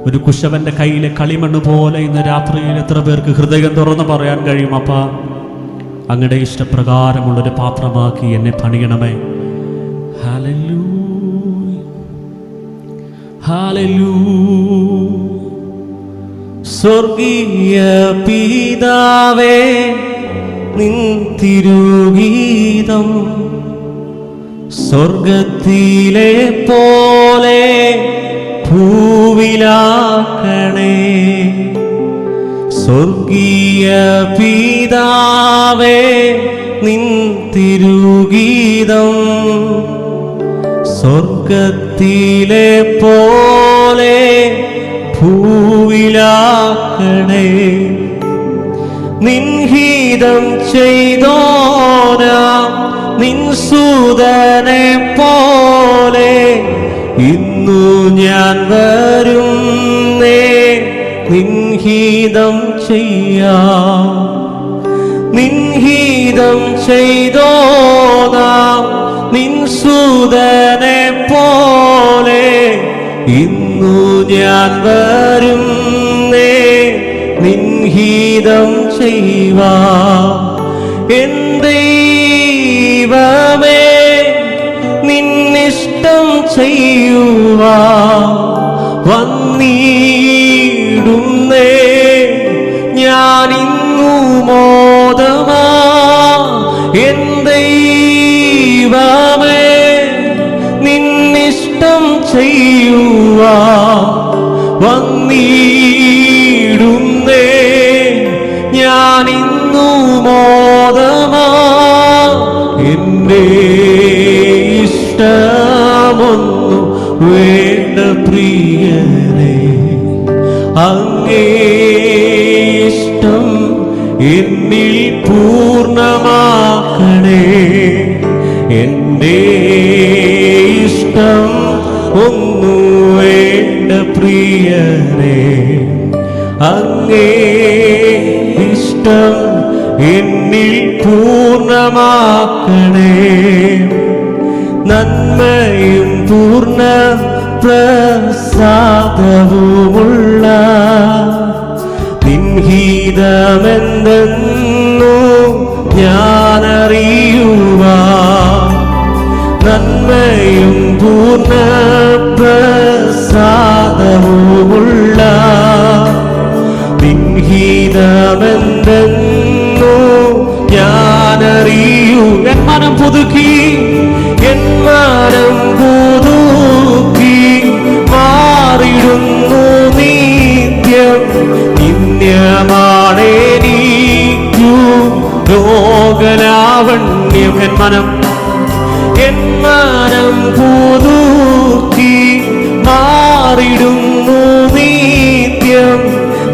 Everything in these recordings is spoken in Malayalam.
ഒരു കുശവന്റെ കയ്യിലെ കളിമണ്ണ് പോലെ ഇന്ന് രാത്രിയിൽ എത്ര പേർക്ക് ഹൃദയം തുറന്ന് പറയാൻ കഴിയും, അപ്പാ അങ്ങയുടെ ഇഷ്ടപ്രകാരമുള്ളൊരു പാത്രമാക്കി എന്നെ പണിയണമേ. Hallelujah, hallelujah. സ്വർഗീയ പിതാവേ, നിൻ തിരുഗീതം സ്വർഗത്തിലെ പോലെ ഭൂവിലാക്കണേ. സ്വർഗീയ പിതാവേ, നിൻ തിരുഗീതം സ്വർഗത്തിലെ പോലെ ഭൂവിലാക്കണേ. നിൻഹിതം ചെയ്തോനാം നിൻ സുതനെ പോലെ ഇന്നു ഞാൻ വരുന്നേ നിൻഹിതം ചെയ്യാം. നിൻഹിതം ചെയ്തോനാം നിൻ സുതനെ പോലെ ഇന്നു ഞാൻ വരുന്നേ നിൻഹിതം ചെയ്യുവാൻ. എൻ ദൈവമേ, നിന്നിഷ്ടം ചെയ്യുവാൻ വന്നിടുന്നേ ഞാൻ ഇന്നു മോദമാ. എൻ ദൈവമേ, നിന്നിഷ്ടം ചെയ്യുവാൻ വന്നിടുന്നേ ഞാൻ ഇന്നു മോദമാ. എന്റെ ഇഷ്ടമൊന്നു വേണ്ട പ്രിയനേ, അങ്ങേ ഇഷ്ടം എന്നിൽ പൂർണ്ണമാക്കണേ. എന്റെ ഇഷ്ടം ഒന്നു വേണ്ട പ്രിയനേ, അങ്ങേ ഇഷ്ടം എന്നിൽ പൂർണ്ണമാക്കണേ. നന്മയും പൂർണ്ണ പ്രസാദവുമുള്ള നിൻഹിതമെന്തെന്നു ഞാനറിയുവാൻ. നന്മയും പൂർണ്ണ പ്രസാദവുമുള്ള നിൻഹിതമെന്തെന്നു ഞാനറിയൂ. എൻ മനം പുതുക്കി, എൻ മനം പുതുക്കി മാറിടുന്നു നിത്യം. നിന്യമാണെനിക്കു ലോകലാവണ്യം. എൻ മനം പുതുക്കി മാറിടുന്നു നിത്യം.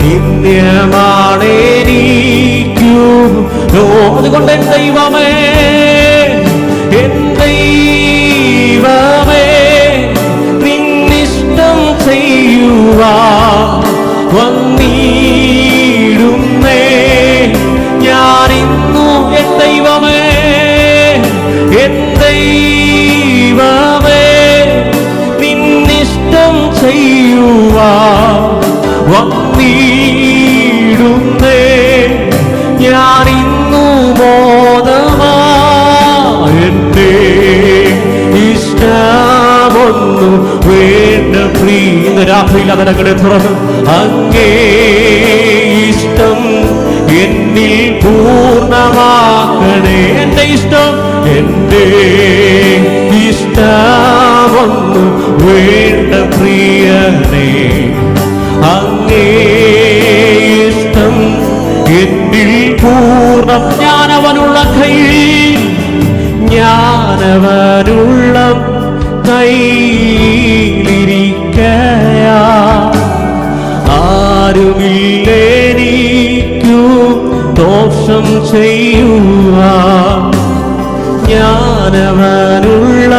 നിന്യമാണെനിക്കു അതുകൊണ്ട് എൻ ദൈവമേ, എൻ ദൈവമേ, നിന്നിഷ്ടം ചെയ്യുവാൻ വന്നിടുന്നേ ഞാനിന്നു. എൻ ദൈവമേ, എൻ ദൈവമേ, നിന്നിഷ്ടം ചെയ്യുവാൻ വന്നിടുന്നേ ഞാനിന്നു മോദമാ. എന്റെ ഇഷ്ടമൊന്നു വേണ്ട പ്രിയ രാത്രിയിൽ അതരങ്ങളെ തുറന്ന് അങ്ങേ ഇഷ്ടം എന്നിൽ പൂർണ്ണമാക്കണേ. എന്റെ ഇഷ്ടം, എന്റെ ഇഷ്ടമൊന്നു വേണ്ട പ്രിയനേ, അങ്ങേ ഇഷ്ടം എന്നിൽ പൂർണ്ണം. ഞാനവനുള്ള കയ്യിൽ, ഞാനവനുള്ള കയ്യിലിരിക്കയാ. ആരുമില്ലെനിക്കു ദോഷം ചെയ്യുവാൻ. ഞാനവനുള്ള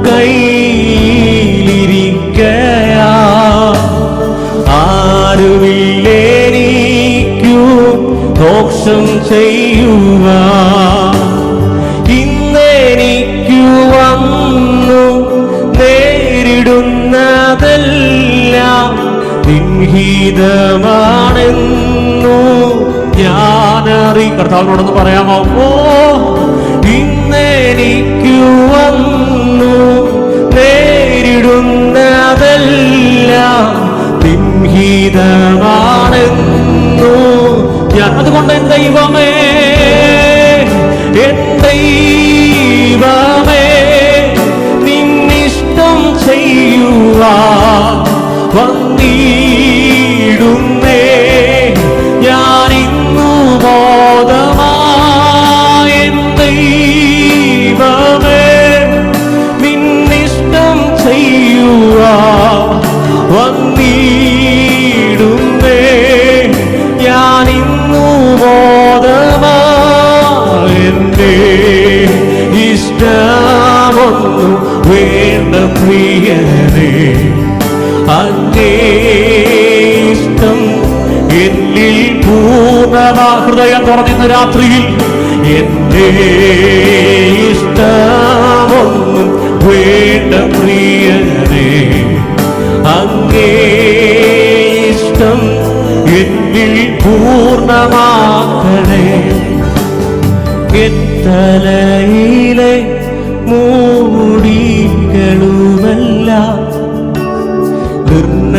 കയ്യിലിരിക്കയാ. ആരുമില്ലെനിക്കു ദോഷം ചെയ്യുവാൻ. ഇന്നെനിക്കു വന്നു നേരിടുന്നതെല്ലാം നിൻഹിതമാണെന്നു ഞാനറി. കർത്താവിനോടൊന്ന് പറയാമോ? ഓ ഇന്നെനിക്കു വന്നു നേരിടുന്നതെല്ലാം നിൻഹിതമാണെന്നു ഞാൻ. അതുകൊണ്ട് എൻ ദൈവമേ, എൻ ദൈവമേ, നിന്നിഷ്ടം ചെയ്യുവാൻ വന്നിടുന്നേ. ഞാനിന്നു ബോധമായ എൻ ദൈവമേ, നിന്നിഷ്ടം ചെയ്യുവാൻ വന്നിടുന്നേ. ഞാനിന്നു ബോധമായ എന്റെ ഇഷ്ടമൊന്നു വേണ്ട പ്രിയനേ, അങ്ങേ ഇഷ്ടം എന്നിൽ പൂർണ്ണമാ. ഹൃദയം തുറന്നിരുന്ന രാത്രിയിൽ എന്റെ ഇഷ്ടമൊന്നും വേണ്ട പ്രിയനേ, അങ്ങേ ഇഷ്ടം എന്നിൽ പൂർണ്ണമാക്കണേ. എൻ തലയിലെ മൂടികളുമെല്ലാം നിർണയമവനൻ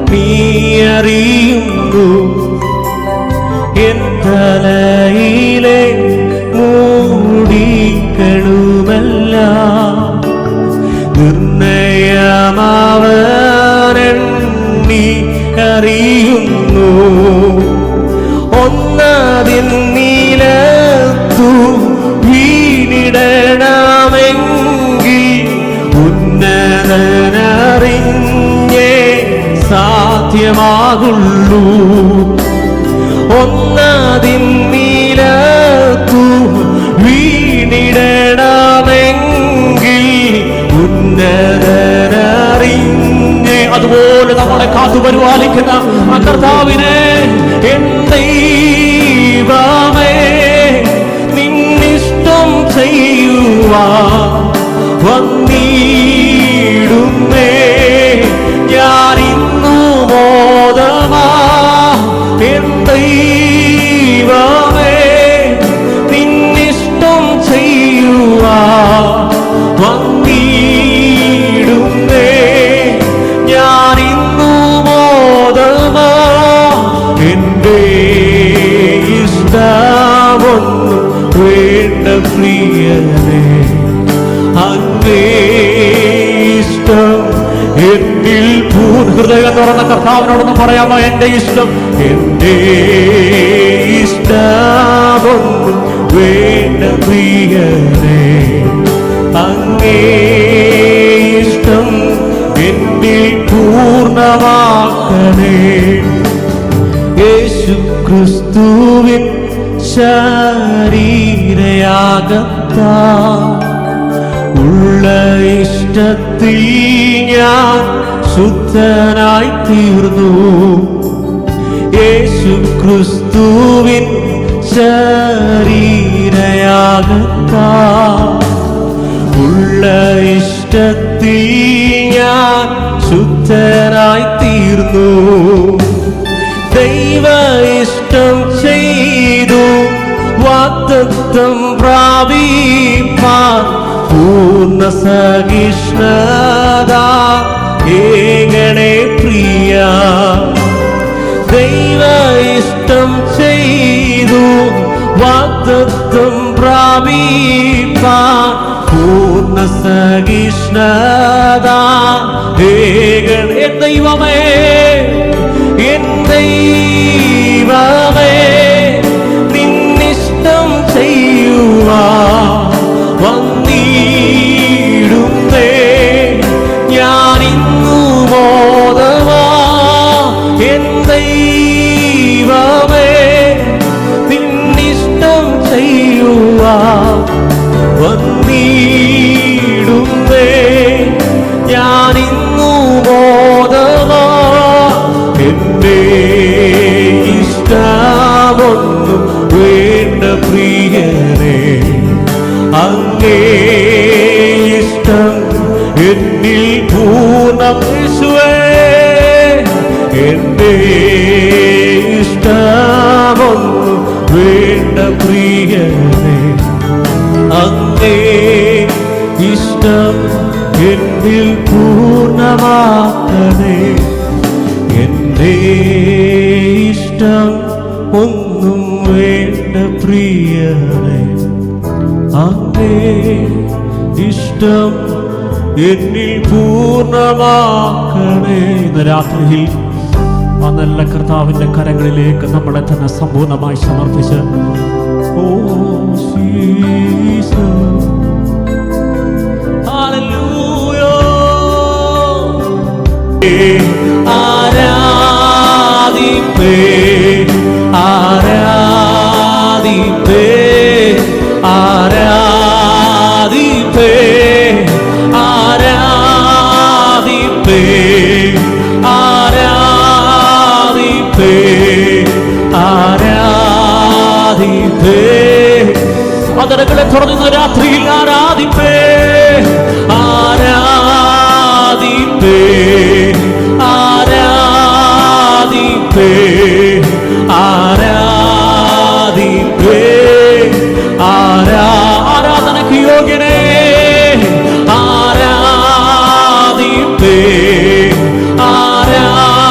നീ അറിയുന്നു. എൻ തലയിലെ മൂടികളുമെല്ലാം നിർണയമവനൻ നീ അറിയുന്നു. ഒന്നതിൻ നീലത്തു വീണിടണമെങ്കിൽ ഉന്നതനറിഞ്ഞേ സാധ്യമാകുള്ളൂ. ഒന്നതിൻ നീലത്തു വീണിടണമെങ്കിൽ ഉന്നതനറിഞ്ഞേ. അതുപോലെ നമ്മളെ കാത്തു പരിപാലിക്കുന്ന ആ കർത്താവിനെ, എൻ ദൈവമേ, നിന്നിഷ്ടം ചെയ്യുവാൻ വന്നിടുന്നേ. ഞാനിന്നു ബോധമാ എൻ ദൈവമേ, നിന്നിഷ്ടം ചെയ്യുവാൻ വന്നിടുന്നേ. ഞാനിന്നു ബോധമാ എന്റെ ഇഷ്ടമൊന്നു വേണ്ട പ്രിയനേ, അങ്ങേ ഇഷ്ടം എന്നിൽ ഹൃദയം തുറന്ന കർത്താവിനോടൊന്ന് പറയാമോ? എന്റെ ഇഷ്ടം, എന്റെ ഇഷ്ടമൊന്നു വേണ്ട പ്രിയനേ, അങ്ങേ ഇഷ്ടം എന്നിൽ പൂർണ്ണമാക്കണേ. യേശു ക്രിസ്തുവിൻ ശരീരയാഗത്താൽ ഉള്ള ഇഷ്ടത്തിൽ ഞാൻ ശുദ്ധനായി തീർന്നു. യേശു ക്രിസ്തുവിൻ ശരീരയാഗത്താൽ ഉള്ള ഇഷ്ടത്തിൽ ഞാൻ ശുദ്ധനായി തീർന്നു. ദൈവ ഇഷ്ടം ചെയ്തു വാഗ്ദത്തം പ്രാപിപ്പാൻ പൂർണ്ണ സഹിഷ്ണുത ഏകണേ പ്രിയ. ദൈവ ഇഷ്ടം ചെയ്തു വാഗ്ദത്തം പ്രാപിപ്പാൻ പൂർണ്ണ സഹിഷ്ണുത ഏകണേ. ദൈവമേ, എൻ ദൈവമേ, നിന്നിഷ്ടം ചെയ്യുവാൻ വന്നിടുന്നേ. ഞാനിന്നു ബോധമാ എൻ ദൈവമേ, നിന്നിഷ്ടം ചെയ്യുവാൻ വന്നിടുന്നേ. ഞാനിന്നു ബോധമാ എന്റെ ഇഷ്ടമൊന്നും വേണ്ട പ്രിയനേ, അങ്ങേ ഇഷ്ടം എന്നിൽ പൂർണ്ണ യേശുവേ എന്റെ ഇഷ്ടമൊന്നു വേണ്ട പ്രിയനേ അങ്ങേ ഇഷ്ടം എന്നിൽ പൂർണ്ണമാക്കണേ എന്റെ ഇഷ്ടം ഒന്നും വേണ്ട പ്രിയനേ അങ്ങേ ഇഷ്ടം എന്നിൽ പൂർണ്ണമാക്കണേ. ഇന്ന് രാത്രിയിൽ ആ നല്ല കർത്താവിന്റെ കരങ്ങളിലേക്ക് നമ്മളെ തന്നെ സമ്പൂർണ്ണമായി സമർപ്പിച്ച് ഓ ജീസസ് ഹല്ലേലൂയ ആരാധിപ്പേ ആരാധിപ്പേ ആരാധിപ്പേ ആരാധിപ്പേ ആരാധിപ്പേ ആരാധിപ്പേ അതരങ്ങളെ തുറന്ന രാത്രിയിൽ ആരാധിപ്പേ ആരാധിപ്പേ ആരാധിപ്പേ ആരാധിപ്പേ ആരാധനയ്ക്ക് യോഗ്യനേ ആരാധിപ്പേ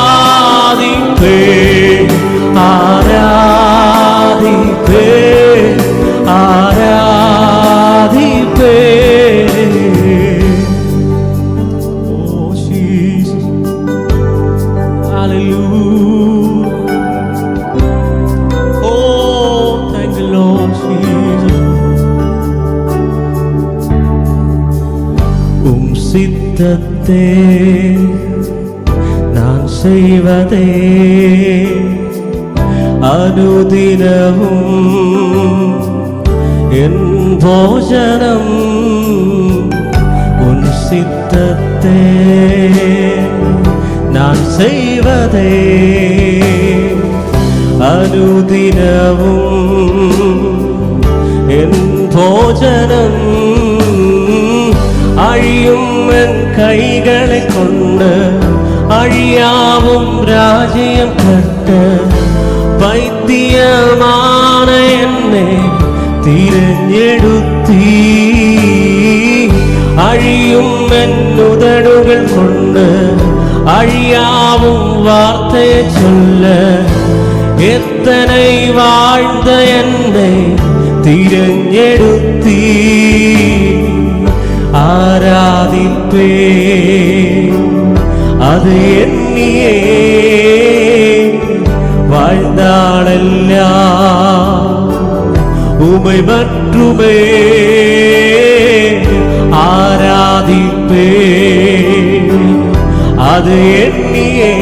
ആരാധിപ്പേ ആരാധിപ്പേ ആരാധിപ്പേ ഓ ജീസസ് ഹല്ലേലൂയ ഓ താങ്ക് യു ലോർഡ് ജീസസ് சித்தத்தே நான் செய்வதே அனுதினமும் என் போஜனம் உன் சித்தத்தே நான் செய்வதே அனுதினமும் என் போஜனம் അഴിയും എൻ കൈകളെ കൊണ്ട് അഴിയാവും രാജ്യം കട്ട് പൈത്യമാണ് എന്നെ തിരഞ്ഞെടുത്തി അഴിയും എൻ ഉദടുകൾ കൊണ്ട് അഴിയാവും വാർത്തയെ ചൊല്ല എത്തனை വാഴ്ന്ന എന്നെ തിരഞ്ഞെടുത്തി ആരാധിപ്പേ അത് എണ്ണിയേ வாழ்ந்தாளெல்லாம் உமை மட்டுமே ஆராதிப்பே அது எண்ணியே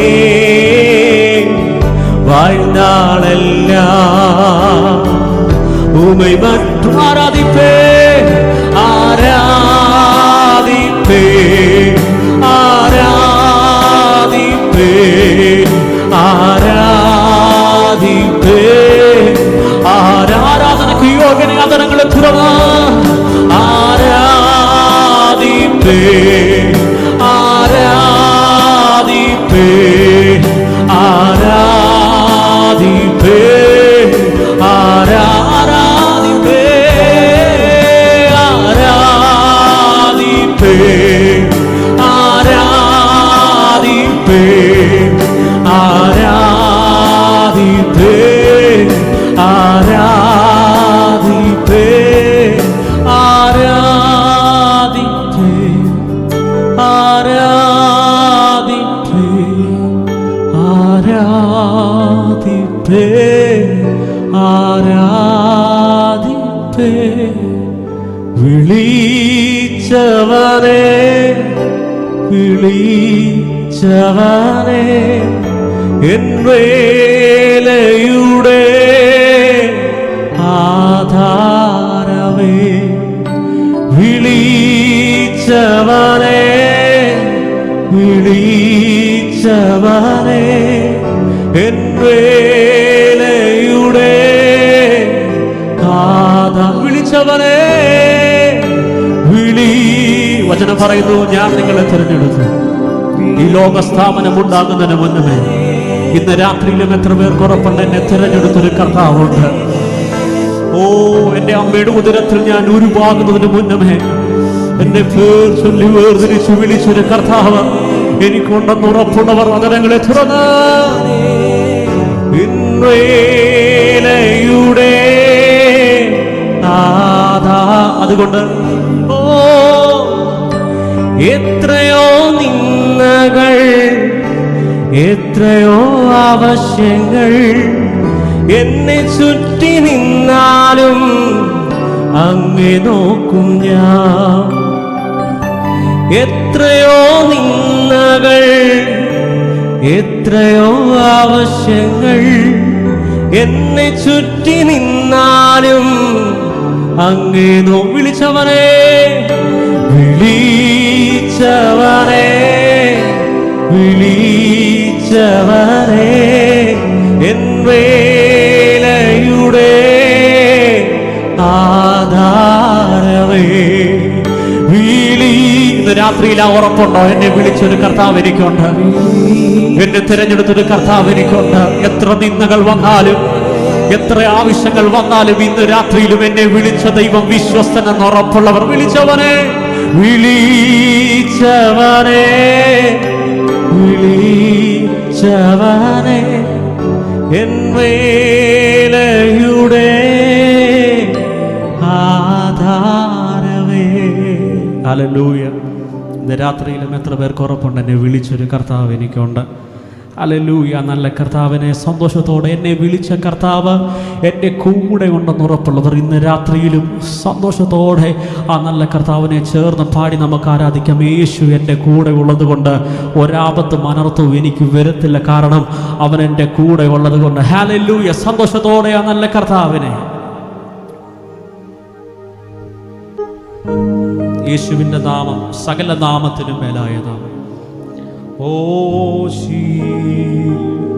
வாழ்ந்தாளெல்லாம் உமை மட்டும் ஆராதிப்பே ஆராதிப்பே ஆராதிப்பே ആരാധിപ്പേ ആരാധനയ്ക്ക് യോഗ്യനെ ആദരങ്ങളെ തുറന്ന് ആരാധിപ്പേ ആരാധിപ്പേ ആരാധിപ്പേ ആരാധിപ്പേ ആരാധിപ്പേ ആരാധിപ്പേ ആരാധിപ്പേ ആരാധിപ്പേ ആരാധിപ്പേ ആരാധിപ്പേ ആരാധിപ്പേ ആരാധിപ്പേ വിളിച്ചവനെ വിളിച്ചവനെ എൻ വേലയുടെ ആധാരമേ വിളിച്ചവനെ വിളിച്ചവനെ എൻ വേലയുടെ വിളിച്ചവനെ വചനം പറയുന്നു, ഞാൻ നിങ്ങളെ തിരഞ്ഞെടുത്തു, ലോകസ്ഥാപനം ഉണ്ടാകുന്നതിന് മുന്നമേ ഇന്ന് രാത്രിയിലും എത്ര പേർക്ക് ഉറപ്പുണ്ട് എന്നെ തിരഞ്ഞെടുത്തൊരു കർത്താവുണ്ട്. ഓ, എൻ്റെ അമ്മയുടെ ഉദരത്തിൽ ഞാൻ ഉരുവാകുന്നതിന് മുന്നമേ എന്റെ പേർ ചൊല്ലി വേർതിരിച്ചു വിളിച്ചൊരു കർത്താവ് എനിക്കുണ്ടെന്ന് ഉറപ്പുള്ളവർ വചനങ്ങളെ തുറന്ന് ഇന്നേലയുടെ അതുകൊണ്ട് ഓ, എത്രയോ നിന്ദകൾ, എത്രയോ ആവശ്യങ്ങൾ എന്നെ ചുറ്റി നിന്നാലും അങ്ങേ നോക്കും ഞാൻ. എത്രയോ നിന്ദകൾ, എത്രയോ ആവശ്യങ്ങൾ എന്നെ ചുറ്റി നിന്നാലും അങ്ങേ വിളിച്ചവനെ, വിളിച്ചവനെ, വിളിച്ചവനെ, എൻ വേലയുടെ ആധാരമേ. ഇന്ന് രാത്രിയിൽ ആ ഉറപ്പുണ്ടോ? എന്നെ വിളിച്ചൊരു കർത്താവ് എനിക്കുണ്ട്, എന്നെ തിരഞ്ഞെടുത്തൊരു കർത്താവ് എനിക്കുണ്ട്. എത്ര നിന്ദകൾ വന്നാലും, എത്ര ആവശ്യങ്ങൾ വന്നാലും ഇന്ന് രാത്രിയിലും എന്നെ വിളിച്ച ദൈവം വിശ്വസ്തനെന്ന് ഉറപ്പുള്ളവർ വിളിച്ചവനെ, വിളിച്ചവനെ, വിളിച്ചവനെ, എൻ വേലയുടെ ആധാരമേ. ഹല്ലേലൂയ. ഇന്ന് രാത്രിയിലും എത്ര പേർക്ക് ഉറപ്പുണ്ട് എന്നെ വിളിച്ചൊരു കർത്താവ് എനിക്കുണ്ട്? ഹല്ലേലൂയ. നല്ല കർത്താവിനെ സന്തോഷത്തോടെ എന്നെ വിളിച്ച കർത്താവ് എൻ്റെ കൂടെ ഉണ്ടെന്ന് ഉറപ്പുള്ളവർ ഇന്ന് രാത്രിയിലും സന്തോഷത്തോടെ ആ നല്ല കർത്താവിനെ ചേർന്ന് പാടി നമുക്ക് ആരാധിക്കാം. യേശു എൻ്റെ കൂടെ ഉള്ളത് കൊണ്ട് ഒരാപത്തും അനർത്ഥവും എനിക്ക് വരത്തില്ല, കാരണം അവൻ എൻ്റെ കൂടെ ഉള്ളത് കൊണ്ട്. ഹല്ലേലൂയ. സന്തോഷത്തോടെ ആ നല്ല കർത്താവിനെ, യേശുവിൻ്റെ നാമം സകല നാമത്തിനും മേലായ നാമം. Oh Jesus,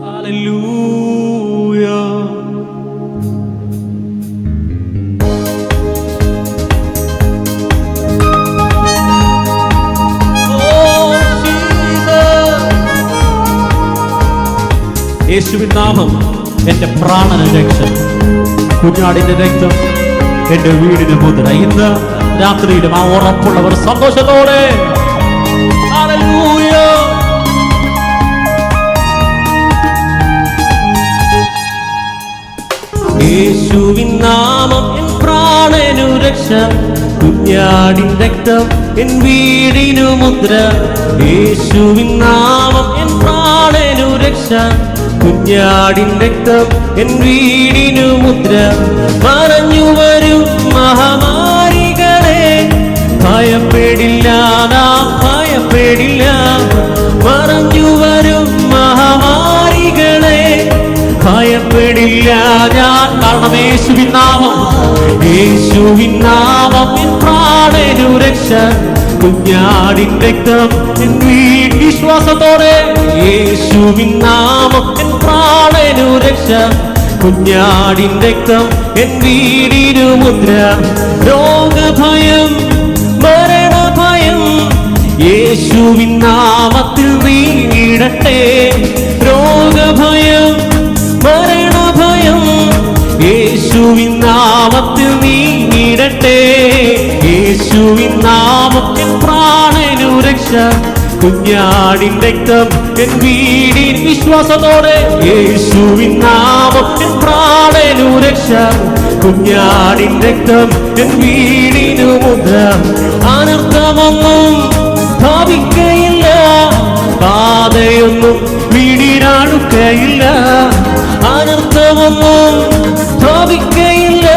hallelujah. Oh Jesus, യേശുവിൻ നാമം എൻ്റെ പ്രാണന രക്ഷ, കുഞ്ഞാടിൻ്റെ രക്തം എൻ്റെ വീടിന് മുദ്ര. ഇന്ന് രാത്രിയിലും ആ ഉറപ്പുള്ളവർ സന്തോഷത്തോടെ ഹല്ലേലൂയ. യേശുവിൻ നാമം എൻ പ്രാണനു രക്ഷ, കുഞ്ഞാടിൻ രക്തം എൻ വീടിനു മുദ്ര. യേശുവിൻ നാമം എൻ പ്രാണനു രക്ഷ, കുഞ്ഞാടിൻ രക്തം എൻ വീടിനു മുദ്ര. മറഞ്ഞു വരും മഹാമാരികളെ ഭയപ്പെടില്ല, നാം ഭയപ്പെടില്ല. മറഞ്ഞു വരും മഹാമാരികളെ ഭയപ്പെടില്ല ഞാൻ, കാരണം യേശുവിൻ നാമം, യേശുവിൻ നാമം എൻ പ്രാണനു രക്ഷ, കുഞ്ഞാടിൻ രക്തം എൻ വീട്. വിശ്വാസത്തോടെ യേശുവിൻ നാമം എൻ പ്രാണനു രക്ഷ, കുഞ്ഞാടിൻ രക്തം എൻ വീടിനു മുദ്ര. രോഗഭയം മരണഭയം യേശുവിൻ നാമത്തിൽ നീങ്ങിടട്ടെ. രോഗഭയം മരണഭയം യേശുവിൻ നാമത്തിൽ നീങ്ങിടട്ടെ. യേശുവിൻ നാമത്തിൽ പ്രാണനു രക്ഷ, കുഞ്ഞാടിൻ രക്തം എൻ വീടിൻ. വിശ്വാസത്തോടെ യേശുവിൻ നാമത്തിൽ പ്രാണനു രക്ഷ, കുഞ്ഞാടിൻ രക്തം എൻ വീടിനു മുദ്ര. അനർത്ഥമൊന്നും ഭാവിക്കയില്ല, ബാധയൊന്നും വീടിനടുക്കയില്ല. അനർത്ഥമൊന്നും ഭാവിക്കയില്ല,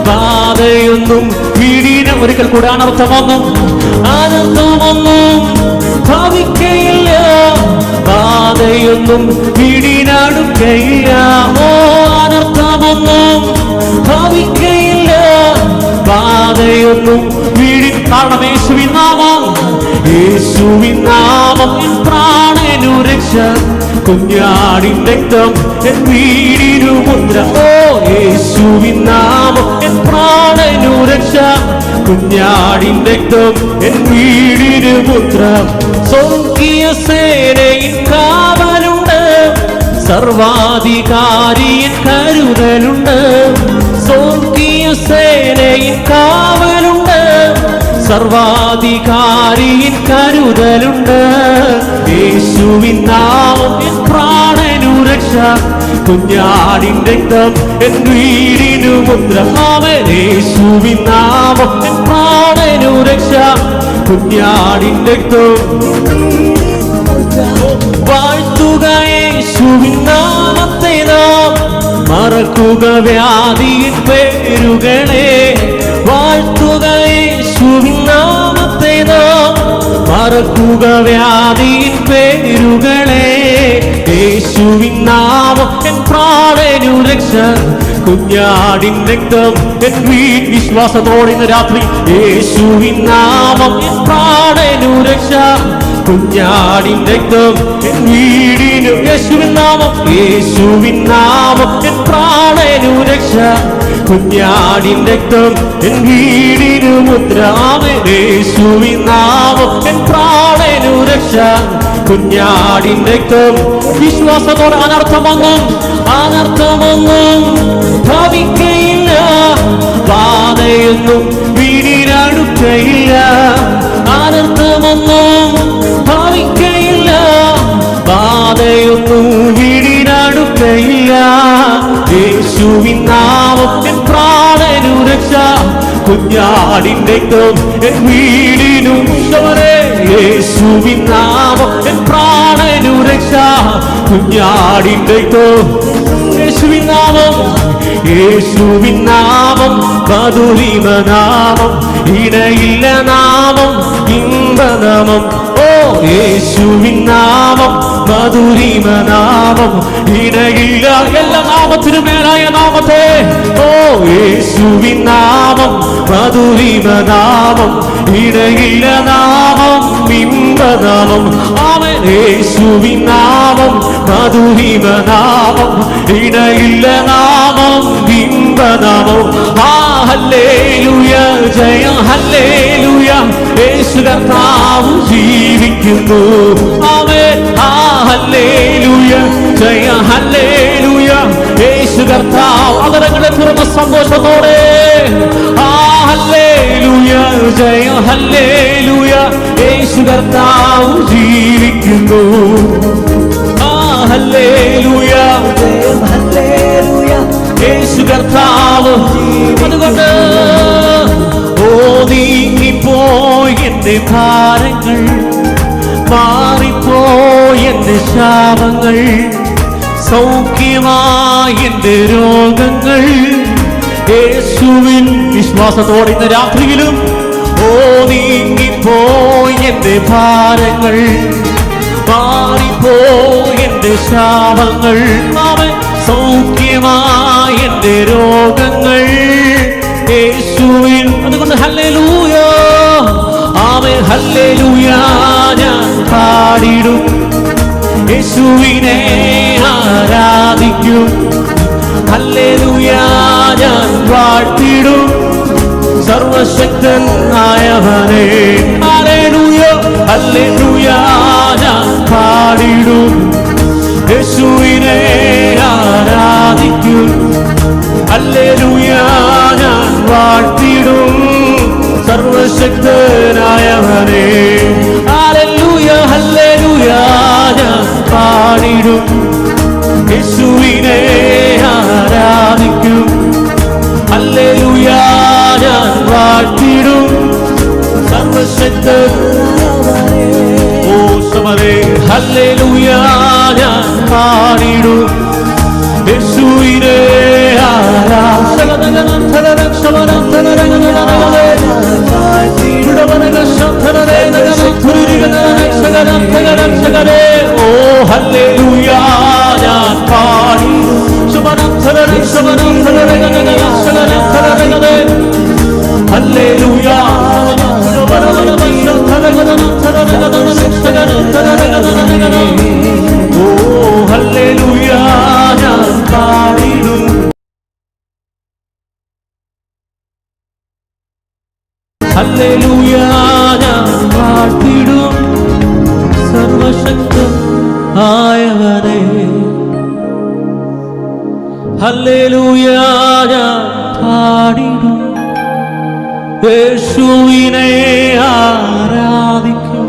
ബാധയൊന്നും വീടിന്. ഒരിക്കൽ കൂടെ അനർത്ഥമൊന്നും, അനർത്ഥമൊന്നും ഭാവിക്കയില്ല, ബാധയൊന്നും വീടിനടുക്കയില്ല. ഓ, അനർത്ഥമൊന്നും ഭാവിക്കയില്ല, ബാധയൊന്നും വീടിൻ. കാരണം യേശുവിൻ നാമം, യേശുവിൻ നാമം എൻ പ്രാണനു രക്ഷ, കുഞ്ഞാടിൻ രക്തം എൻ വീടിനു മുദ്ര. ഓ, യേശുവിൻ നാമം എൻ പ്രാണനു രക്ഷ, കുഞ്ഞാടിൻ രക്തം എൻ വീടിനു മുദ്ര. സ്വർഗീയ സേനയിൽ കാവലുണ്ട്, സർവാധികാരിയിൽ കരുതലുണ്ട്. സ്വർഗീയ സേനയിൽ കാവലുണ്ട്, സർവാധികാരിയിൽ കരുതലുണ്ട്. യേശുവിൻ നാമം എൻ പ്രാണനു രക്ഷ, കുഞ്ഞാടിൻ രക്തം എൻ വീടിനു മുദ്ര. യേശുവിൻ നാമം എൻ പ്രാണനു രക്ഷ, കുഞ്ഞാടിൻ രക്തം. വാഴ്ത്തുക യേശുവിൻ നാമത്തെ നാം, മറക്കുക വ്യാധിயின் പേരുകളെ. വാഴ്ത്തുക യേശുവിൻ നാമത്തെ നാം, മറക്കുക വ്യാധിயின் പേരുകളെ. യേശുവിൻ നാമം എൻ പ്രാണനു രക്ഷ, കുഞ്ഞാടിൻ രക്തം എൻ വിശ്വാസത്തോടെ ഇന്ന് രാത്രി. യേശുവിൻ നാമം എൻ പ്രാണനു രക്ഷ, കുഞ്ഞാടിൻ രക്തം എൻ വീടിനു. യേശുവിൻ നാമം, യേശുവിൻ നാമം എൻ പ്രാണനു രക്ഷ, കുഞ്ഞാടിൻ രക്തം എൻ വീടിനു മുദ്ര. യേശുവിൻ നാമം എൻ പ്രാണനു രക്ഷ, കുഞ്ഞാടിൻ രക്തം. വിശ്വാസത്തോടെ അനർത്ഥമൊന്നും ഭവിക്കയില്ല, ബാധയൊന്നും വീടിനടുക്കയില്ല. അനർത്ഥമൊന്നും ഭവിക്കയില്ല, ബാധയൊന്നും വീടിനടുക്കയില്ല. യേശുവിൻ നാമം എൻ പ്രാണനു രക്ഷ, കുഞ്ഞാടിൻ രക്തം എൻ വീടിനു. യേശുവിൻ നാമം എൻ പ്രാണനു രക്ഷ, കുഞ്ഞാടിൻ രക്തം. യേശുവിൻ നാമം, യേശുവിൻ നാമം മധുരിമ നാമം, ഇടയില്ല നാമം, ഇമ്പനാമം. യേശുവിൻ നാമം മധുരിമ നാമം, ഇടയില്ല എല്ലാ നാമത്തിനു മേലായ നാമത്തെ. യേശുവിൻ നാമം മധുരിമ നാമം, ഇടയില്ല നാമം, ഇമ്പനാമം. യേശുവിൻ നാമം മധുരിമ നാമം, ഇടയില്ല നാമം, ഇമ്പനാമം. ഹല്ലേലൂയ, ജയം ഹല്ലേലൂയ, യേശു കർത്താവ് ജീവിക്കുന്നു. ഹല്ലേലൂയ, ജയം ഹല്ലേലൂയ, യേശു കർത്താവ്. അവരങ്ങളെ തുറന്ന സന്തോഷത്തോടെ ഹല്ലേലൂയ, ജയം ഹല്ലേലൂയ, യേശു കർത്താവ് ജീവിക്കുന്നു. ഹല്ലേലൂയ, ജയം ഹല്ലേലൂയ, യേശു കർത്താവ്. അതുകൊണ്ട് നീങ്ങിപ്പോയി എന്റെ ഭാരങ്ങൾ, മാറിപ്പോയി എന്റെ ശാപങ്ങൾ, സൗഖ്യമായി എന്റെ രോഗങ്ങൾ. യേശുവിൻ വിശ്വാസത്തോടെ ഇന്ന് രാത്രിയിലും നീങ്ങിപ്പോയി എന്റെ ഭാരങ്ങൾ, മാറിപ്പോയി എന്റെ ശാപങ്ങൾ, സൗഖ്യമായി എന്റെ രോഗങ്ങൾ. യേശുവിൻ. അതുകൊണ്ട് ഹല്ലേലൂയ, ആമേൻ ഹല്ലേലൂയ, ഞാൻ പാടിടും, യേശുവിനെ ആരാധിക്കും. ഹല്ലേലൂയ, ഞാൻ വാഴ്ത്തിടും, സർവശക്തനായവനെ. ഹല്ലേലൂയ, ഹല്ലേലൂയ, ഞാൻ പാടിടും, യേശുവിനെ ആരാധിക്കും. ഹല്ലേലൂയ, ഞാൻ വാഴ്ത്തിടും, സർവശക്തനായവനെ. ഹല്ലേലൂയ, ഹല്ലേലൂയ, ഞാൻ പാടിടും, യേശുവിനെ ആരാധിക്കും. ഹല്ലേലൂയ, ഞാൻ വാഴ്ത്തിടും, സർവശക്തനായവനെ. ഹല്ലേലൂയ, ഞാൻ പാടിടും, യേശുവിനെ ഹല്ലേലൂയ, ഞാൻ പാടി. ഹല്ലേലൂയ, ഹല്ലേലൂയ, ഞാൻ പാടിടും. ഹല്ലേലൂയ ഞാൻ വാഴ്ത്തിടും സർവശക്തനായവനെ. ഹല്ലേലൂയ ഞാൻ പാടിടും യേശുവിനെ ആരാധിക്കും.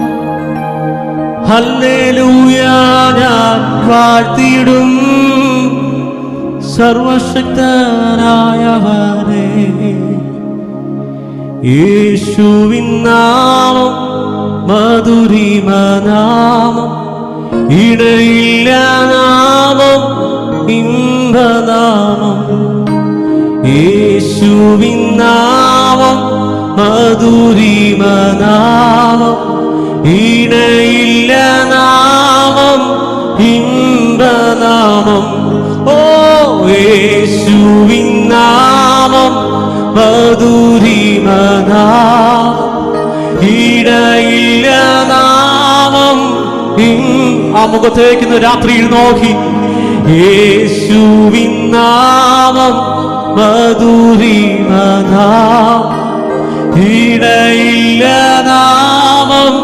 ഹല്ലേലൂയ ഞാൻ വാഴ്ത്തിടും സർവശക്തനായവനെ. യേശുവിൻ നാമം മധുരിമനാമം, ഇടയില്ല നാമം ഇമ്പനാമം. യേശുവിൻ നാമം മധുരിമനാമം, ഇടയില്ല നാമം ഇമ്പനാമം. ഓ യേശുവിൻ നാമം മധുരിമനാമം, ഇടയില്ല നാമം. ആ മുഖത്തേക്ക് രാത്രിയിൽ നോക്കി യേശുവിൻ നാമം മധുരിമനാമം, ഇടയില്ല നാമം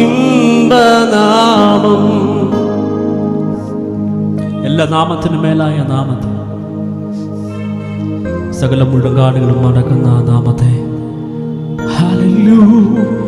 ഇമ്പനാമം. എല്ലാ നാമത്തിനും മേലായ നാമത്തെ, സകല മുഴങ്കാലുകളും നടക്കുന്ന നാമത്തെ. ഹല്ലേലൂയ.